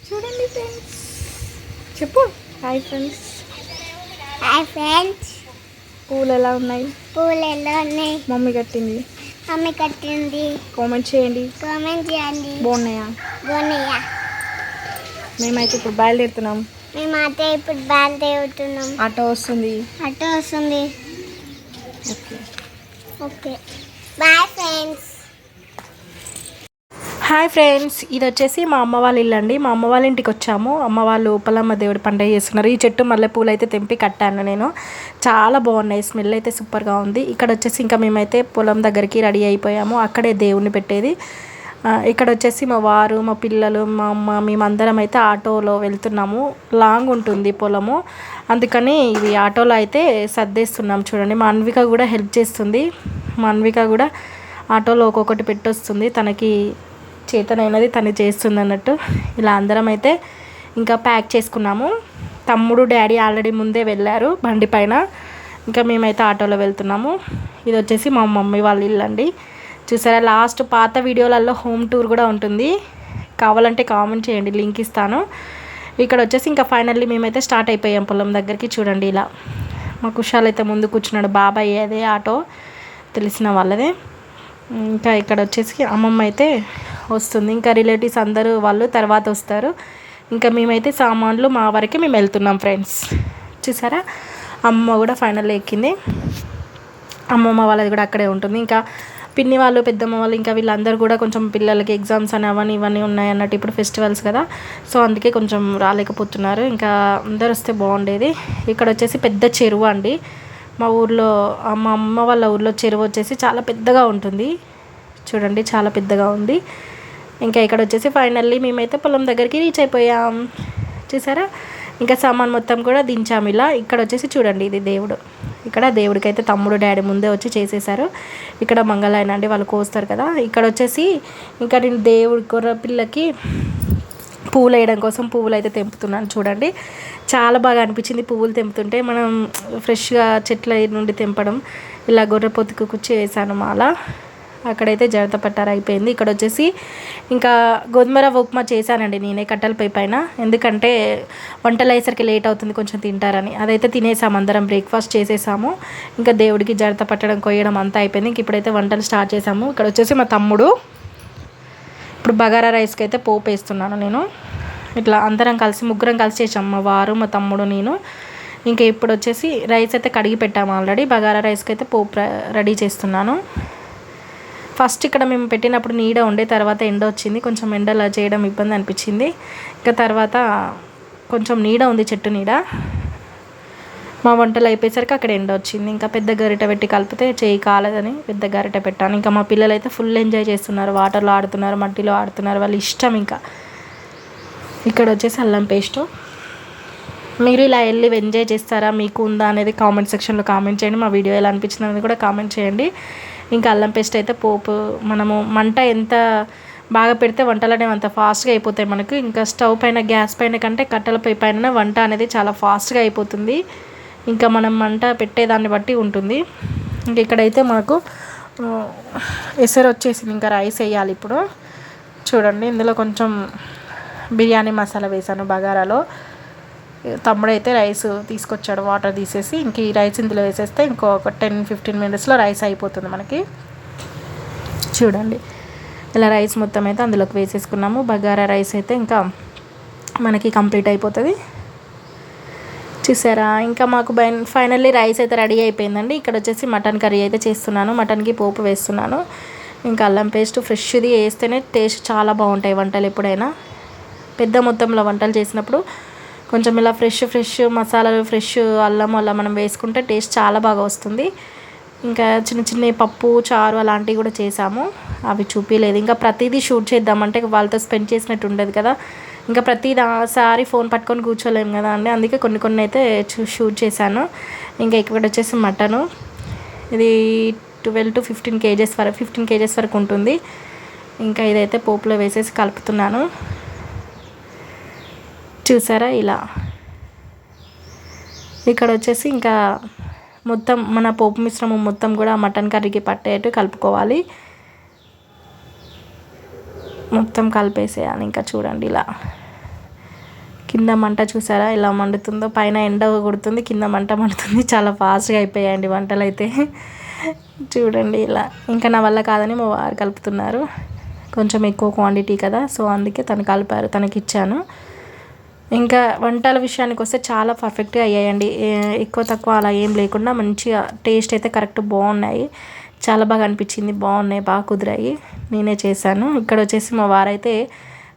చూడండి ఫ్రెండ్స్, చెప్పు hi friends. Hi friends. పూలు ఎలా ఉన్నాయి? పూలు ఎలా ఉన్నాయి? మమ్మీ కట్టింది. మమ్మీ కట్టింది. కామెంట్ చేయండి. కామెంట్ చేయండి. బాగున్నాయా? బాగున్నాయా? మేమైతే ఇప్పుడు బయలుదేరుతున్నాం. మేమైతే ఇప్పుడు బయలుదేరుతున్నాం. ఆటో వస్తుంది. ఆటో వస్తుంది. Okay okay bye friends. Hi friends, ఇది వచ్చేసి మా అమ్మ వాళ్ళ ఇల్లు అండి. మా అమ్మ వాళ్ళ ఇంటికి వచ్చాము. అమ్మ వాళ్ళు ఉప్పలమ్మ దేవుడి పండుగ చేస్తున్నారు. ఈ చెట్టు మల్లెపూలు అయితే తెంపి కట్టాను నేను. చాలా బాగున్నాయి, స్మెల్ అయితే సూపర్గా ఉంది. ఇక్కడ వచ్చేసి ఇంకా మేమైతే పొలం దగ్గరికి రెడీ అయిపోయాము. అక్కడే దేవుడిని పెట్టేది. ఇక్కడ వచ్చేసి మా వారు, మా పిల్లలు, మా అమ్మ, మేమందరం అయితే ఆటోలో వెళ్తున్నాము. లాంగ్ ఉంటుంది పొలము, అందుకని ఇది ఆటోలో అయితే సర్దేస్తున్నాం. చూడండి, మా అన్విక కూడా హెల్ప్ చేస్తుంది. మా అన్విక కూడా ఆటోలో ఒక్కొక్కటి పెట్టొస్తుంది. తనకి చేతనైనది తను చేస్తుంది అన్నట్టు. ఇలా అందరం అయితే ఇంకా ప్యాక్ చేసుకున్నాము. తమ్ముడు డాడీ ఆల్రెడీ ముందే వెళ్ళారు బండి పైన. ఇంకా మేమైతే ఆటోలో వెళ్తున్నాము. ఇది వచ్చేసి మా మమ్మీ వాళ్ళ ఇల్లు అండి. చూసారా, లాస్ట్ పాత వీడియోలలో హోమ్ టూర్ కూడా ఉంటుంది, కావాలంటే కామెంట్ చేయండి, లింక్ ఇస్తాను. ఇక్కడ వచ్చేసి ఇంకా ఫైనల్లీ మేమైతే స్టార్ట్ అయిపోయాం పొలం దగ్గరికి. చూడండి, ఇలా మా కుషాల్ అయితే ముందు కూర్చున్నాడు. బాబాయ్ అదే ఆటో, తెలిసిన వాళ్ళదే. ఇంకా ఇక్కడ వచ్చేసి అమ్మమ్మ అయితే వస్తుంది. ఇంకా రిలేటివ్స్ అందరూ వాళ్ళు తర్వాత వస్తారు. ఇంకా మేమైతే సామాన్లు మా వరకే మేము వెళ్తున్నాం ఫ్రెండ్స్. చూసారా, అమ్మ కూడా ఫైనల్ ఎక్కింది. అమ్మమ్మ వాళ్ళది కూడా అక్కడే ఉంటుంది. ఇంకా పిన్ని వాళ్ళు, పెద్దమ్మ వాళ్ళు, ఇంకా వీళ్ళందరూ కూడా కొంచెం పిల్లలకి ఎగ్జామ్స్ అని అవన్నీ ఇవన్నీ ఉన్నాయి అన్నట్టు. ఇప్పుడు ఫెస్టివల్స్ కదా, సో అందుకే కొంచెం రాలేకపోతున్నారు. ఇంకా అందరు వస్తే బాగుండేది. ఇక్కడ వచ్చేసి పెద్ద చెరువు అండి. మా ఊర్లో, మా అమ్మ వాళ్ళ ఊర్లో చెరువు వచ్చేసి చాలా పెద్దగా ఉంటుంది. చూడండి, చాలా పెద్దగా ఉంది. ఇంకా ఇక్కడ వచ్చేసి ఫైనల్లీ మేమైతే పొలం దగ్గరికి రీచ్ అయిపోయాం. చూసారా, ఇంకా సామాన్ మొత్తం కూడా దించాము ఇలా. ఇక్కడ వచ్చేసి చూడండి, ఇది దేవుడు. ఇక్కడ దేవుడికి అయితే తమ్ముడు డాడీ ముందే వచ్చి చేసేసారు. ఇక్కడ మంగళాయన అండి, వాళ్ళు కోస్తారు కదా. ఇక్కడ వచ్చేసి ఇంకా నేను దేవుడి గొర్రె పిల్లకి పువ్వులు వేయడం కోసం పువ్వులు అయితే తెంపుతున్నాను. చూడండి, చాలా బాగా అనిపించింది పువ్వులు తెంపుతుంటే. మనం ఫ్రెష్గా చెట్ల నుండి తెంపడం. ఇలా గొర్రె పొత్తుకు కుచ్చి వేసాను మాల. అక్కడైతే జడత పట్టారు అయిపోయింది. ఇక్కడ వచ్చేసి ఇంకా గోధుమ రవ్వ ఉప్మా చేశానండి నేనే కట్టెలపై పైన. ఎందుకంటే వంటలు అయ్యేసరికి లేట్ అవుతుంది, కొంచెం తింటారని. అదైతే తినేసాము, అందరం బ్రేక్ఫాస్ట్ చేసేసాము. ఇంకా దేవుడికి జడత పట్టడం, కొయ్యడం అంతా అయిపోయింది. ఇంక ఇప్పుడైతే వంటలు స్టార్ట్ చేసాము. ఇక్కడ వచ్చేసి మా తమ్ముడు ఇప్పుడు బగారా రైస్కి అయితే పోపు వేస్తున్నాను నేను. ఇట్లా అందరం కలిసి, ముగ్గురం కలిసి చేసాము, మా వారు, మా తమ్ముడు, నేను. ఇంకా ఇప్పుడు వచ్చేసి రైస్ అయితే కడిగి పెట్టాము ఆల్రెడీ. బగారా రైస్కి అయితే పోపు రెడీ చేస్తున్నాను. ఫస్ట్ ఇక్కడ మేము పెట్టినప్పుడు నీడ ఉండే, తర్వాత ఎండ వచ్చింది. కొంచెం ఎండలా చేయడం ఇబ్బంది అనిపించింది. ఇంకా తర్వాత కొంచెం నీడ ఉంది, చెట్టు నీడ. మా వంటలు అయిపోయేసరికి అక్కడ ఎండ వచ్చింది. ఇంకా పెద్ద గరిటె పెట్టి కలిపితే చేయి కాలేదని పెద్ద గరిటె పెట్టాను. ఇంకా మా పిల్లలు అయితే ఫుల్ ఎంజాయ్ చేస్తున్నారు, వాటర్లో ఆడుతున్నారు, మట్టిలో ఆడుతున్నారు, వాళ్ళ ఇష్టం. ఇంకా ఇక్కడ వచ్చేసి అల్లం పేస్టు. మీరు ఇలా వెళ్ళి ఎంజాయ్ చేస్తారా, మీకు ఉందా అనేది కామెంట్ సెక్షన్లో కామెంట్ చేయండి. మా వీడియో ఎలా అనిపించింది అనేది కూడా కామెంట్ చేయండి. ఇంకా అల్లం పేస్ట్ అయితే పోపు, మనము మంట ఎంత బాగా పెడితే వంటలు అనేవి అంత ఫాస్ట్గా అయిపోతాయి మనకు. ఇంకా స్టవ్ పైన, గ్యాస్ పైన కంటే కట్టెలపై పైన వంట అనేది చాలా ఫాస్ట్గా అయిపోతుంది. ఇంకా మనం మంట పెట్టేదాన్ని బట్టి ఉంటుంది. ఇంక ఇక్కడైతే మనకు ఎసరు వచ్చేసింది. ఇంకా రైస్ వేయాలి ఇప్పుడు. చూడండి, ఇందులో కొంచెం బిర్యానీ మసాలా వేసాను బగారాలో. తమ్ముడైతే రైస్ తీసుకొచ్చాడు, వాటర్ తీసేసి. ఇంక ఈ రైస్ ఇందులో వేసేస్తే ఇంకొక 10-15 మినిట్స్లో రైస్ అయిపోతుంది మనకి. చూడండి, ఇలా రైస్ మొత్తం అయితే అందులోకి వేసేసుకున్నాము. బగారా రైస్ అయితే ఇంకా మనకి కంప్లీట్ అయిపోతుంది. చూసారా, ఇంకా మాకు ఫైనల్లీ రైస్ అయితే రెడీ అయిపోయిందండి. ఇక్కడ వచ్చేసి మటన్ కర్రీ అయితే చేస్తున్నాను. మటన్కి పోపు వేస్తున్నాను. ఇంకా అల్లం పేస్ట్ ఫ్రెష్ది వేస్తేనే టేస్ట్ చాలా బాగుంటాయి వంటలు. ఎప్పుడైనా పెద్ద మొత్తంలో వంటలు చేసినప్పుడు కొంచెం ఇలా ఫ్రెష్ మసాలాలు, ఫ్రెష్ అల్లం అలా మనం వేసుకుంటే టేస్ట్ చాలా బాగా వస్తుంది. ఇంకా చిన్న పప్పు, చారు అలాంటివి కూడా చేసాము, అవి చూపించలేదు. ఇంకా ప్రతిదీ షూట్ చేద్దామంటే వాళ్ళతో స్పెండ్ చేసినట్టు ఉండదు కదా. ఇంకా ప్రతిసారి ఫోన్ పట్టుకొని కూర్చోలేము కదా అండి, అందుకే కొన్ని అయితే షూట్ చేశాను. ఇంకా ఇక్కడ వచ్చేసి మటను, ఇది 12-15 కేజెస్ వరకు 15 కేజెస్ వరకు ఉంటుంది. ఇంకా ఇదైతే పోపులో వేసేసి కలుపుతున్నాను. చూసారా, ఇలా ఇక్కడ వచ్చేసి ఇంకా మొత్తం మన పోపు మిశ్రమం మొత్తం కూడా మటన్ కర్రీకి పట్టేట్టు కలుపుకోవాలి. మొత్తం కలిపేసేయాలి. ఇంకా చూడండి, ఇలా కింద మంట చూసారా ఎలా మండుతుందో, పైన ఎండ కొడుతుంది, కింద మంట మండుతుంది. చాలా ఫాస్ట్గా అయిపోయాయండి వంటలు అయితే. చూడండి ఇలా. ఇంకా నా వల్ల కాదని మా వారు కలుపుతున్నారు. కొంచెం ఎక్కువ క్వాంటిటీ కదా, సో అందుకే తను కలిపారు, తనకి ఇచ్చాను. ఇంకా వంటల విషయానికి వస్తే చాలా పర్ఫెక్ట్గా అయ్యాయండి. ఎక్కువ తక్కువ అలా ఏం లేకుండా మంచిగా టేస్ట్ అయితే కరెక్ట్ బాగున్నాయి. చాలా బాగా అనిపించింది, బాగున్నాయి, బాగా కుదిరాయి. నేనే చేశాను. ఇక్కడ వచ్చేసి మా వారైతే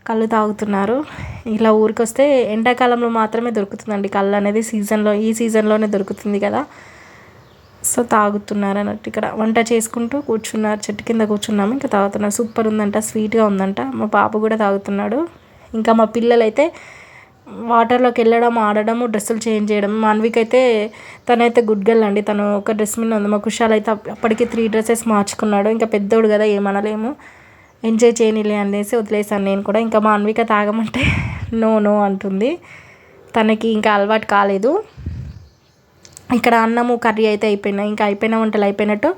కళ్ళు తాగుతున్నారు. ఇలా ఊరికి వస్తే ఎండాకాలంలో మాత్రమే దొరుకుతుందండి కళ్ళు అనేది, ఈ సీజన్లోనే దొరుకుతుంది కదా, సో తాగుతున్నారు అన్నట్టు. ఇక్కడ వంట చేసుకుంటూ కూర్చున్నారు, చెట్టు కింద కూర్చున్నాము, ఇంకా తాగుతున్నారు. సూపర్ ఉందంట, స్వీట్గా ఉందంట. మా పాప కూడా తాగుతున్నాడు. ఇంకా మా పిల్లలైతే వాటర్లోకి వెళ్ళడం, ఆడడము, డ్రెస్సులు చేంజ్ చేయడం. మా అన్విక్ అయితే తనైతే గుడ్ గర్ల్ అండి, తను ఒక డ్రెస్ మీద ఉంది. మా కుషాల్ అయితే అప్పటికి 3 డ్రెస్సెస్ మార్చుకున్నాడు. ఇంకా పెద్దోడు కదా ఏమనలేము, ఎంజాయ్ చేయనిలే అనేసి వదిలేసాను నేను కూడా. ఇంకా మా అన్విక తాగమంటే నో అంటుంది, తనకి ఇంకా అలవాటు కాలేదు. ఇక్కడ అన్నము కర్రీ అయితే అయిపోయినాయి. ఇంకా అయిపోయిన వంటలు అయిపోయినట్టు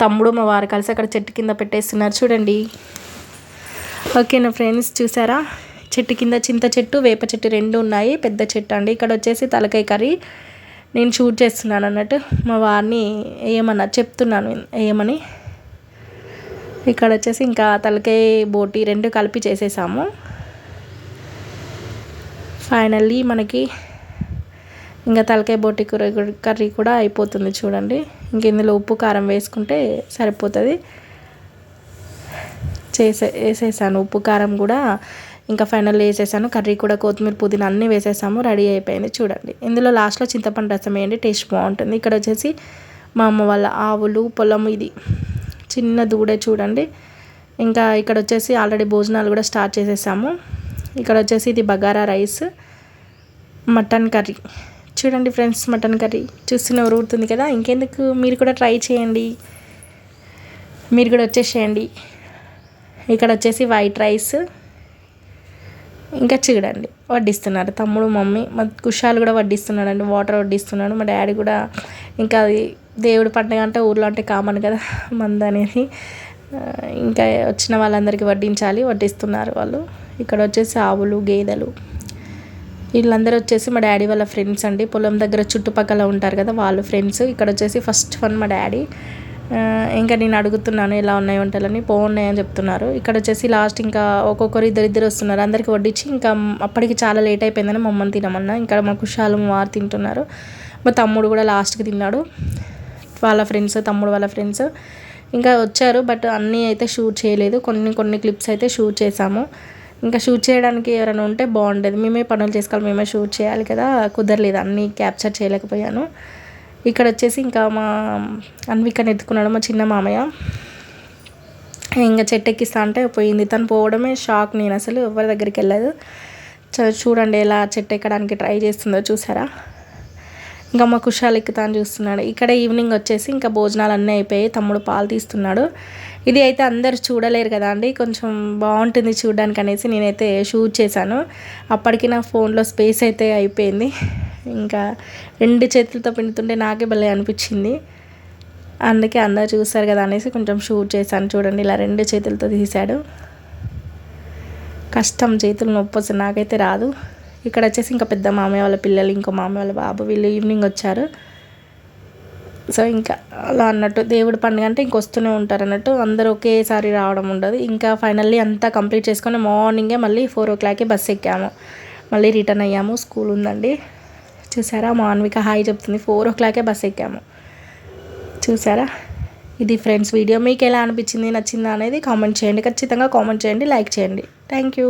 తమ్ముడు మా వారు కలిసి అక్కడ చెట్టు కింద పెట్టేస్తున్నారు చూడండి. ఓకేనా ఫ్రెండ్స్, చూసారా చెట్టు కింద చింత చెట్టు, వేప చెట్టు 2 ఉన్నాయి, పెద్ద చెట్టు అండి. ఇక్కడ వచ్చేసి తలకాయ కర్రీ నేను షూట్ చేస్తున్నాను అన్నట్టు, మా వారిని చెప్తున్నాను ఏమని. ఇక్కడ వచ్చేసి ఇంకా తలకాయ బోటి 2 కలిపి చేసేసాము. ఫైనల్లీ మనకి ఇంకా తలకాయ బోటి కర్రీ కూడా అయిపోతుంది చూడండి. ఇంక ఇందులో ఉప్పు కారం వేసుకుంటే సరిపోతుంది. వేసేసాను ఉప్పు కారం కూడా, ఇంకా ఫైనల్ వేసేసాను. కర్రీ కూడా కొత్తిమీర పుదీనా అన్నీ వేసేసాము, రెడీ అయిపోయింది చూడండి. ఇందులో లాస్ట్లో చింతపండు రసం వేయండి, టేస్ట్ బాగుంటుంది. ఇక్కడ వచ్చేసి మా అమ్మ వాళ్ళ ఆవులు పొలం, ఇది చిన్న దూడే చూడండి. ఇంకా ఇక్కడ వచ్చేసి ఆల్రెడీ భోజనాలు కూడా స్టార్ట్ చేసేసాము. ఇక్కడ వచ్చేసి ఇది బగారా రైస్, మటన్ కర్రీ చూడండి ఫ్రెండ్స్. మటన్ కర్రీ చూస్తున్న ఊరుతుంది కదా, ఇంకెందుకు మీరు కూడా ట్రై చేయండి, మీరు కూడా వచ్చేసేయండి. ఇక్కడ వచ్చేసి వైట్ రైస్, ఇంకా చూడండి వడ్డిస్తున్నారు తమ్ముడు, మమ్మీ, మా కుషాలు కూడా వడ్డిస్తున్నాడు అండి, వాటర్ వడ్డిస్తున్నాడు. మా డాడీ కూడా, ఇంకా అది దేవుడి పండుగ అంటే ఊర్లో అంటే కామన్ కదా మందు అనేది, ఇంకా వచ్చిన వాళ్ళందరికీ వడ్డిస్తున్నారు వాళ్ళు. ఇక్కడ వచ్చేసి ఆవులు, గేదెలు, వీళ్ళందరూ వచ్చేసి మా డాడీ వాళ్ళ ఫ్రెండ్స్ అండి, పొలం దగ్గర చుట్టుపక్కల ఉంటారు కదా వాళ్ళు ఫ్రెండ్స్. ఇక్కడ వచ్చేసి ఫస్ట్ వన్ మా డాడీ. ఇంకా నేను అడుగుతున్నాను ఎలా ఉన్నాయి వంటలని, బాగున్నాయని చెప్తున్నారు. ఇక్కడ వచ్చేసి లాస్ట్ ఇంకా ఒక్కొక్కరు ఇద్దరు వస్తున్నారు, అందరికి వడ్డించి ఇంకా అప్పటికి చాలా లేట్ అయిపోయిందని మమ్మల్ని తినమన్నా. ఇంకా మా కుషాలు మా వారు తింటున్నారు, మా తమ్ముడు కూడా లాస్ట్కి తిన్నాడు, వాళ్ళ ఫ్రెండ్స్, తమ్ముడు వాళ్ళ ఫ్రెండ్స్ ఇంకా వచ్చారు. బట్ అన్నీ అయితే షూట్ చేయలేదు, కొన్ని క్లిప్స్ అయితే షూట్ చేసాము. ఇంకా షూట్ చేయడానికి ఎవరైనా ఉంటే బాగుండేది, మేమే పనులు చేసుకోవాలి, మేమే షూట్ చేయాలి కదా, కుదరలేదు, అన్నీ క్యాప్చర్ చేయలేకపోయాను. ఇక్కడ వచ్చేసి ఇంకా మా అన్వికని ఎత్తుకున్నాడు మా చిన్న మామయ్య. ఇంకా చెట్టు ఎక్కిస్తా అంటే పోయింది, తను పోవడమే షాక్. నేను అసలు ఎవరి దగ్గరికి వెళ్ళలేదు. చూడండి ఎలా చెట్టు ఎక్కడానికి ట్రై చేస్తుందో చూసారా. ఇంకా మా కుషాలు ఎక్కుతాను చూస్తున్నాడు. ఇక్కడ ఈవినింగ్ వచ్చేసి ఇంకా భోజనాలు అన్నీ అయిపోయాయి, తమ్ముడు పాలు తీస్తున్నాడు. ఇది అయితే అందరు చూడలేరు కదా అండి, కొంచెం బాగుంటుంది చూడడానికి అనేసి నేనైతే షూట్ చేశాను. అప్పటికి నా ఫోన్లో స్పేస్ అయితే అయిపోయింది. ఇంకా 2 చేతులతో పిండుతుంటే నాకే భలే అనిపించింది, అందుకే అందరు చూస్తారు కదా అనేసి కొంచెం షూట్ చేశాను. చూడండి ఇలా 2 చేతులతో తీశాడు, కష్టం, చేతులు నొప్పి వస్తుంది, నాకైతే రాదు. ఇక్కడ వచ్చేసి ఇంకా పెద్ద మామయ్య వాళ్ళ పిల్లలు, ఇంకో మామయ్య వాళ్ళ బాబు, వీళ్ళు ఈవినింగ్ వచ్చారు. సో ఇంకా అలా అన్నట్టు దేవుడి పండుగ అంటే ఇంకొస్తూనే ఉంటారు అన్నట్టు, అందరూ ఒకేసారి రావడం ఉండదు. ఇంకా ఫైనల్లీ అంతా కంప్లీట్ చేసుకొని మార్నింగే మళ్ళీ 4 o'clockకి బస్సు ఎక్కాము, మళ్ళీ రిటర్న్ అయ్యాము. స్కూల్ ఉందండి చూసారా, మా అన్విక హాయ్ చెప్తుంది. 4 o'clockకే బస్సు ఎక్కాము చూసారా. ఇది ఫ్రెండ్స్ వీడియో, మీకు ఎలా అనిపించింది, నచ్చిందా అనేది కామెంట్ చేయండి, ఖచ్చితంగా కామెంట్ చేయండి, లైక్ చేయండి. Thank you.